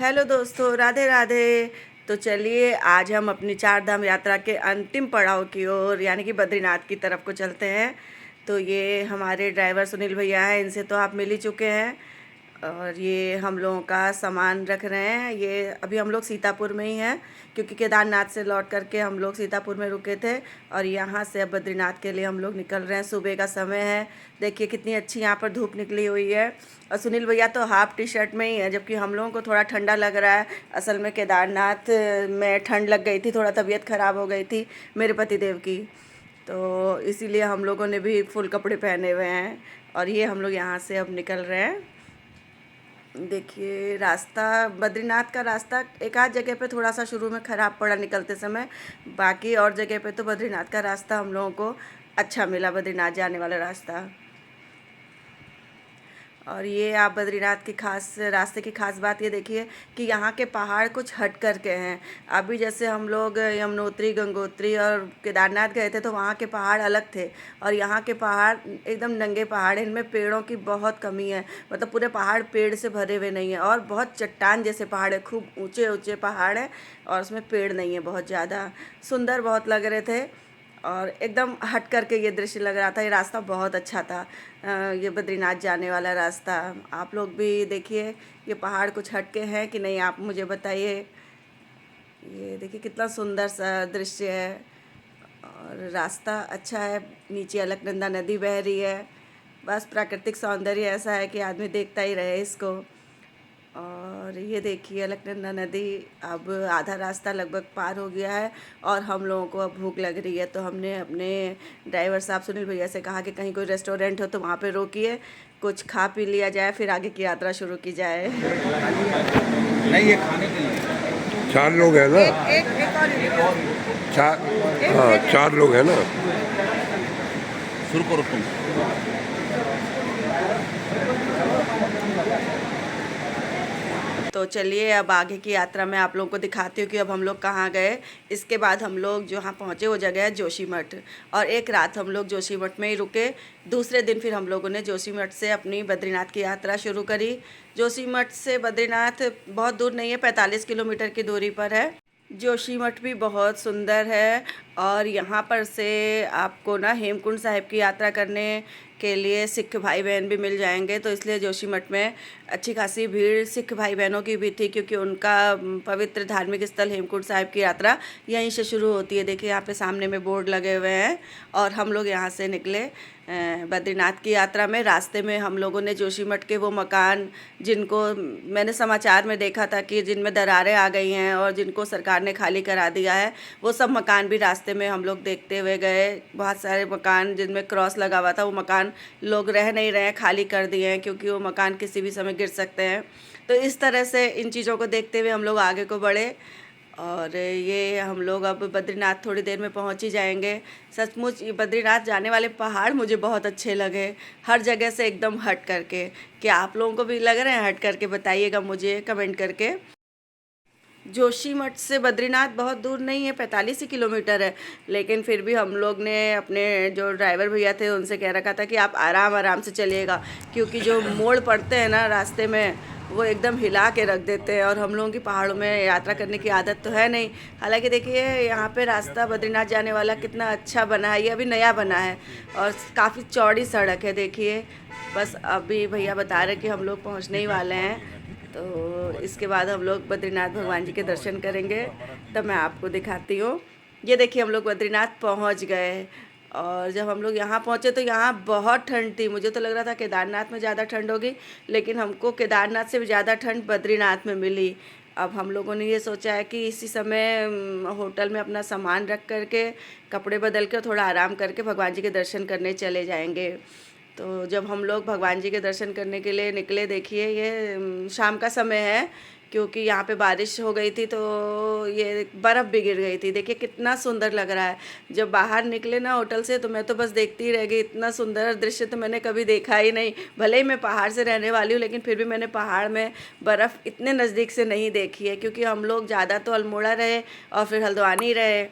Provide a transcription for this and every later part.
Hello दोस्तों, राधे राधे। तो चलिए आज हम अपनी चार धाम यात्रा के अंतिम पड़ाव की ओर यानी कि बद्रीनाथ की तरफ को चलते हैं। तो ये हमारे ड्राइवर सुनील भैया हैं, इनसे तो आप मिल ही चुके हैं। और ये हम लोगों का सामान रख रहे हैं। ये अभी हम लोग सीतापुर में ही हैं क्योंकि केदारनाथ से लौट करके हम लोग सीतापुर में रुके थे और यहाँ से अब बद्रीनाथ के लिए हम लोग निकल रहे हैं। सुबह का समय है, देखिए कितनी अच्छी यहाँ पर धूप निकली हुई है। और सुनील भैया तो हाफ टी शर्ट में ही है, जबकि हम लोगों को थोड़ा ठंडा लग रहा है। असल में केदारनाथ में ठंड लग गई थी, थोड़ा तबीयत ख़राब हो गई थी मेरे पतिदेव की, तो इसीलिए हम लोगों ने भी फुल कपड़े पहने हुए हैं। और ये हम लोग यहाँ से अब निकल रहे हैं। देखिए रास्ता, बद्रीनाथ का रास्ता एक आध जगह पे थोड़ा सा शुरू में ख़राब पड़ा निकलते समय, बाकी और जगह पे तो बद्रीनाथ का रास्ता हम लोगों को अच्छा मिला, बद्रीनाथ जाने वाला रास्ता। और ये आप बद्रीनाथ की खास रास्ते की खास बात ये देखिए कि यहाँ के पहाड़ कुछ हट कर के हैं। अभी जैसे हम लोग यमुनोत्री, गंगोत्री और केदारनाथ गए थे तो वहाँ के पहाड़ अलग थे, और यहाँ के पहाड़ एकदम नंगे पहाड़ हैं। इनमें पेड़ों की बहुत कमी है, मतलब पूरे पहाड़ पेड़ से भरे हुए नहीं हैं। और बहुत चट्टान जैसे पहाड़ है, खूब ऊँचे ऊँचे पहाड़ हैं और उसमें पेड़ नहीं है बहुत ज़्यादा। सुंदर बहुत लग रहे थे और एकदम हट करके ये दृश्य लग रहा था। ये रास्ता बहुत अच्छा था, ये बद्रीनाथ जाने वाला रास्ता। आप लोग भी देखिए ये पहाड़ कुछ हट के हैं कि नहीं, आप मुझे बताइए। ये देखिए कितना सुंदर सा दृश्य है और रास्ता अच्छा है। नीचे अलकनंदा नदी बह रही है। बस प्राकृतिक सौंदर्य ऐसा है कि आदमी देखता ही रहे इसको। और ये देखिए अलकनंदा नदी अब आधा रास्ता लगभग पार हो गया है और हम लोगों को अब भूख लग रही है। तो हमने अपने ड्राइवर साहब सुनील भैया से कहा कि कहीं कोई रेस्टोरेंट हो तो वहाँ पे रोकिए, कुछ खा पी लिया जाए, फिर आगे की यात्रा शुरू की जाए। नहीं, ये खाने के लिए चार लोग हैं ना। एक और चार, हाँ 4 लोग हैं ना। शुरू करो तुम। तो चलिए अब आगे की यात्रा में आप लोगों को दिखाती हूँ कि अब हम लोग कहाँ गए। इसके बाद हम लोग जहाँ पहुँचे वो जगह है जोशीमठ, और एक रात हम लोग जोशीमठ में ही रुके। दूसरे दिन फिर हम लोगों ने जोशीमठ से अपनी बद्रीनाथ की यात्रा शुरू करी। जोशीमठ से बद्रीनाथ बहुत दूर नहीं है, 45 किलोमीटर की दूरी पर है। जोशीमठ भी बहुत सुंदर है और यहाँ पर से आपको ना हेमकुंड साहिब की यात्रा करने के लिए सिख भाई बहन भी मिल जाएंगे। तो इसलिए जोशीमठ में अच्छी खासी भीड़ सिख भाई बहनों की भी थी, क्योंकि उनका पवित्र धार्मिक स्थल हेमकुंड साहिब की यात्रा यहीं से शुरू होती है। देखिए यहाँ पे सामने में बोर्ड लगे हुए हैं। और हम लोग यहाँ से निकले बद्रीनाथ की यात्रा में। रास्ते में हम लोगों ने जोशीमठ के वो मकान जिनको मैंने समाचार में देखा था कि जिनमें दरारें आ गई हैं और जिनको सरकार ने खाली करा दिया है, वो सब मकान भी रास्ते में हम लोग देखते हुए गए। बहुत सारे मकान जिनमें क्रॉस लगा हुआ था, वो मकान लोग रह नहीं रहे हैं, खाली कर दिए हैं, क्योंकि वो मकान किसी भी समय गिर सकते हैं। तो इस तरह से इन चीज़ों को देखते हुए हम लोग आगे को बढ़े। और ये हम लोग अब बद्रीनाथ थोड़ी देर में पहुंच ही जाएंगे। सचमुच ये बद्रीनाथ जाने वाले पहाड़ मुझे बहुत अच्छे लगे, हर जगह से एकदम हट करके। क्या आप लोगों को भी लग रहे हैं हट करके? बताइएगा मुझे कमेंट करके। जोशीमठ से बद्रीनाथ बहुत दूर नहीं है, 45 ही किलोमीटर है, लेकिन फिर भी हम लोग ने अपने जो ड्राइवर भैया थे उनसे कह रखा था कि आप आराम आराम से चलिएगा, क्योंकि जो मोड़ पड़ते हैं ना रास्ते में वो एकदम हिला के रख देते हैं। और हम लोगों की पहाड़ों में यात्रा करने की आदत तो है नहीं। हालांकि देखिए यहाँ पे रास्ता बद्रीनाथ जाने वाला कितना अच्छा बना है, ये अभी नया बना है और काफ़ी चौड़ी सड़क है। देखिए बस अभी भैया बता रहे कि हम लोग पहुँचने ही वाले हैं। तो इसके बाद हम लोग बद्रीनाथ भगवान जी के दर्शन करेंगे, तब मैं आपको दिखाती हूँ। ये देखिए हम लोग बद्रीनाथ पहुँच गए। और जब हम लोग यहाँ पहुँचे तो यहाँ बहुत ठंड थी। मुझे तो लग रहा था केदारनाथ में ज़्यादा ठंड होगी, लेकिन हमको केदारनाथ से भी ज़्यादा ठंड बद्रीनाथ में मिली। अब हम लोगों ने ये सोचा है कि इसी समय होटल में अपना सामान रख करके कपड़े बदल के थोड़ा आराम करके भगवान जी के दर्शन करने चले जाएंगे। तो जब हम लोग भगवान जी के दर्शन करने के लिए निकले, देखिए ये शाम का समय है, क्योंकि यहाँ पे बारिश हो गई थी तो ये बर्फ़ भी गिर गई थी। देखिए कितना सुंदर लग रहा है। जब बाहर निकले ना होटल से तो मैं तो बस देखती ही रह गई, इतना सुंदर दृश्य तो मैंने कभी देखा ही नहीं। भले ही मैं पहाड़ से रहने वाली हूँ, लेकिन फिर भी मैंने पहाड़ में बर्फ़ इतने नज़दीक से नहीं देखी है, क्योंकि हम लोग ज़्यादा तो अल्मोड़ा रहे और फिर हल्द्वानी रहे।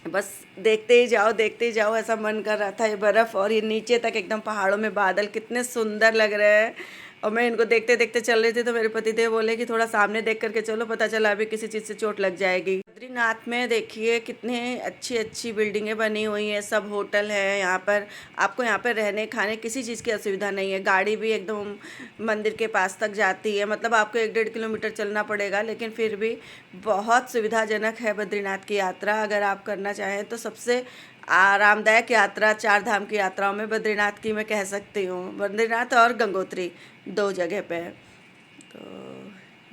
बस देखते ही जाओ ऐसा मन कर रहा था। ये बर्फ़ और ये नीचे तक एकदम पहाड़ों में बादल कितने सुंदर लग रहे हैं। और मैं इनको देखते देखते चल रही थी तो मेरे पतिदेव बोले कि थोड़ा सामने देख करके चलो, पता चला अभी किसी चीज़ से चोट लग जाएगी। बद्रीनाथ में देखिए कितने अच्छी अच्छी बिल्डिंगें बनी हुई हैं, सब होटल है यहाँ पर। आपको यहाँ पर रहने खाने किसी चीज़ की असुविधा नहीं है। गाड़ी भी एकदम मंदिर के पास तक जाती है, मतलब आपको 1-1.5 किलोमीटर चलना पड़ेगा, लेकिन फिर भी बहुत सुविधाजनक है बद्रीनाथ की यात्रा। अगर आप करना चाहें तो सबसे आरामदायक यात्रा 4 धाम की यात्राओं में बद्रीनाथ की मैं कह सकती हूँ। बद्रीनाथ और गंगोत्री 2 जगह पे है। तो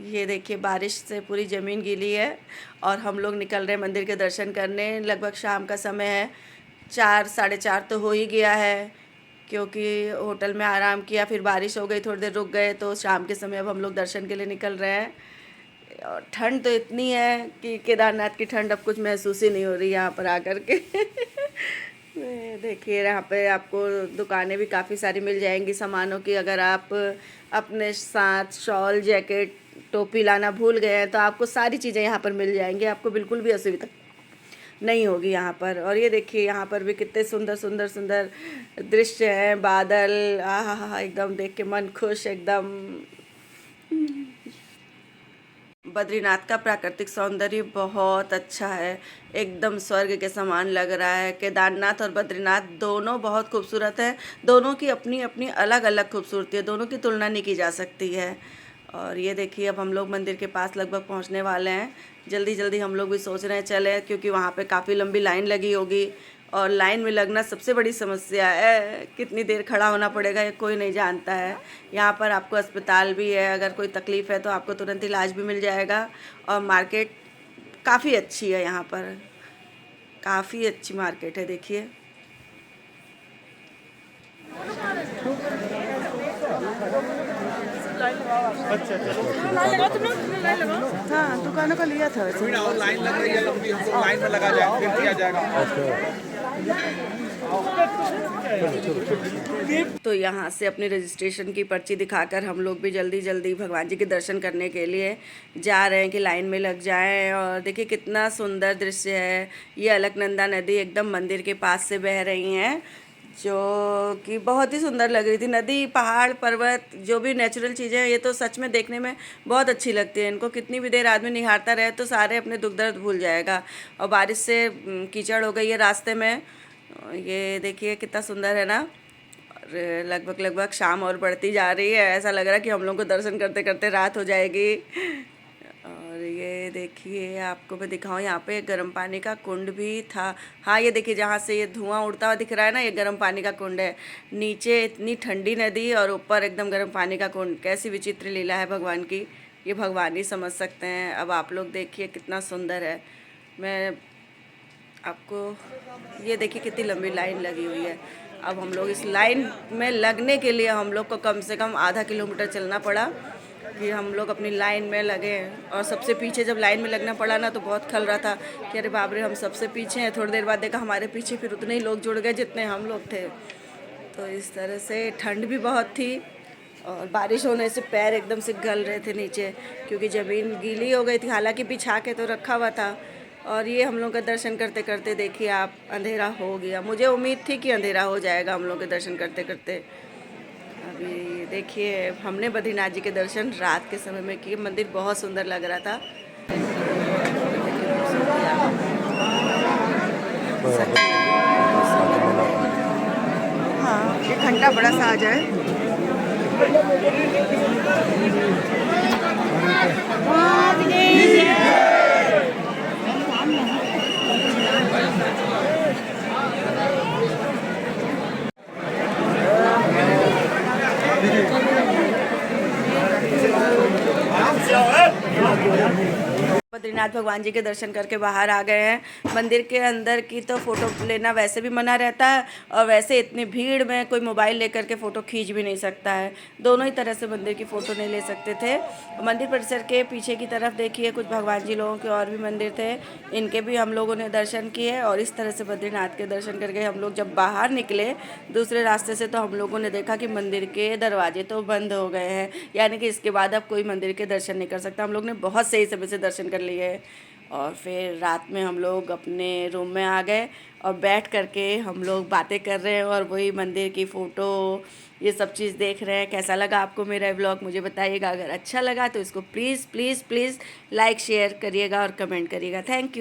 ये देखिए बारिश से पूरी ज़मीन गीली है और हम लोग निकल रहे हैं मंदिर के दर्शन करने। लगभग शाम का समय है, 4 साढ़े 4 तो हो ही गया है, क्योंकि होटल में आराम किया, फिर बारिश हो गई, थोड़ी देर रुक गए, तो शाम के समय अब हम लोग दर्शन के लिए निकल रहे हैं। और ठंड तो इतनी है कि केदारनाथ की ठंड अब कुछ महसूस ही नहीं हो रही यहाँ पर आकर के। देखिए यहाँ पे आपको दुकानें भी काफ़ी सारी मिल जाएंगी सामानों की। अगर आप अपने साथ शॉल, जैकेट, टोपी लाना भूल गए हैं तो आपको सारी चीज़ें यहाँ पर मिल जाएंगी, आपको बिल्कुल भी असुविधा नहीं होगी यहाँ पर। और ये देखिए यहाँ पर भी कितने सुंदर सुंदर सुंदर दृश्य हैं, बादल, आहा, एकदम देख के मन खुश एकदम। बद्रीनाथ का प्राकृतिक सौंदर्य बहुत अच्छा है, एकदम स्वर्ग के समान लग रहा है। केदारनाथ और बद्रीनाथ दोनों बहुत खूबसूरत है, दोनों की अपनी अपनी अलग अलग खूबसूरती है, दोनों की तुलना नहीं की जा सकती है। और ये देखिए अब हम लोग मंदिर के पास लगभग पहुंचने वाले हैं। जल्दी जल्दी हम लोग भी सोच रहे हैं चले, क्योंकि वहाँ पे काफ़ी लंबी लाइन लगी होगी और लाइन में लगना सबसे बड़ी समस्या है। कितनी देर खड़ा होना पड़ेगा ये कोई नहीं जानता है। यहाँ पर आपको अस्पताल भी है, अगर कोई तकलीफ़ है तो आपको तुरंत इलाज भी मिल जाएगा। और मार्केट काफ़ी अच्छी है, यहाँ पर काफ़ी अच्छी मार्केट है। देखिए हाँ, दुकानों का लिया था वैसे। और लाइन लग रही है लंबी, हमको लाइन में लगा जाए फिर किया जाएगा। तो यहाँ से अपनी रजिस्ट्रेशन की पर्ची दिखाकर हम लोग भी जल्दी जल्दी भगवान जी के दर्शन करने के लिए जा रहे हैं कि लाइन में लग जाएं। और देखिए कितना सुंदर दृश्य है। ये अलकनंदा नदी एकदम मंदिर के पास से बह रही हैं, जो कि बहुत ही सुंदर लग रही थी। नदी, पहाड़, पर्वत, जो भी नेचुरल चीज़ें हैं, ये तो सच में देखने में बहुत अच्छी लगती है। इनको कितनी भी देर आदमी निहारता रहे तो सारे अपने दुख दर्द भूल जाएगा। और बारिश से कीचड़ हो गई है रास्ते में। ये देखिए कितना सुंदर है ना। और लगभग शाम और बढ़ती जा रही है, ऐसा लग रहा है कि हम लोग को दर्शन करते करते रात हो जाएगी। और ये देखिए आपको मैं दिखाऊं, यहाँ पे गर्म पानी का कुंड भी था। हाँ ये देखिए जहाँ से ये धुआं उड़ता हुआ दिख रहा है ना, ये गर्म पानी का कुंड है। नीचे इतनी ठंडी नदी और ऊपर एकदम गर्म पानी का कुंड। कैसी विचित्र लीला है भगवान की, ये भगवान ही समझ सकते हैं। अब आप लोग देखिए कितना सुंदर है। मैं आपको ये देखिए कितनी लंबी लाइन लगी हुई है। अब हम लोग इस लाइन में लगने के लिए हम लोग को कम से कम आधा किलोमीटर चलना पड़ा कि हम लोग अपनी लाइन में लगे। और सबसे पीछे जब लाइन में लगना पड़ा ना तो बहुत खल रहा था कि अरे बाप रे हम सबसे पीछे हैं। थोड़ी देर बाद देखा हमारे पीछे फिर उतने ही लोग जुड़ गए जितने हम लोग थे। तो इस तरह से ठंड भी बहुत थी और बारिश होने से पैर एकदम से गल रहे थे नीचे, क्योंकि ज़मीन गीली हो गई थी। हालांकि बिछा के तो रखा हुआ था। और ये हम लोग का दर्शन करते करते देखिए आप अंधेरा हो गया। मुझे उम्मीद थी कि अंधेरा हो जाएगा हम लोग के दर्शन करते करते। अभी देखिए हमने बद्रीनाथ जी के दर्शन रात के समय में किए। मंदिर बहुत सुंदर लग रहा था। हाँ एक घंटा बड़ा सा आ जाए। बद्रीनाथ भगवान जी के दर्शन करके बाहर आ गए हैं। मंदिर के अंदर की तो फ़ोटो लेना वैसे भी मना रहता है, और वैसे इतनी भीड़ में कोई मोबाइल लेकर के फ़ोटो खींच भी नहीं सकता है। दोनों ही तरह से मंदिर की फ़ोटो नहीं ले सकते थे। मंदिर परिसर के पीछे की तरफ देखिए कुछ भगवान जी लोगों के और भी मंदिर थे, इनके भी हम लोगों ने दर्शन किए। और इस तरह से बद्रीनाथ के दर्शन करके हम लोग जब बाहर निकले दूसरे रास्ते से, तो हम लोगों ने देखा कि मंदिर के दरवाजे तो बंद हो गए हैं, यानी कि इसके बाद अब कोई मंदिर के दर्शन नहीं कर सकता। हम लोग ने बहुत सही समय से दर्शन कर लिए। और फिर रात में हम लोग अपने रूम में आ गए और बैठ करके हम लोग बातें कर रहे हैं और वही मंदिर की फ़ोटो ये सब चीज़ देख रहे हैं। कैसा लगा आपको मेरा व्लॉग मुझे बताइएगा। अगर अच्छा लगा तो इसको please please please like share करिएगा और कमेंट करिएगा। Thank you.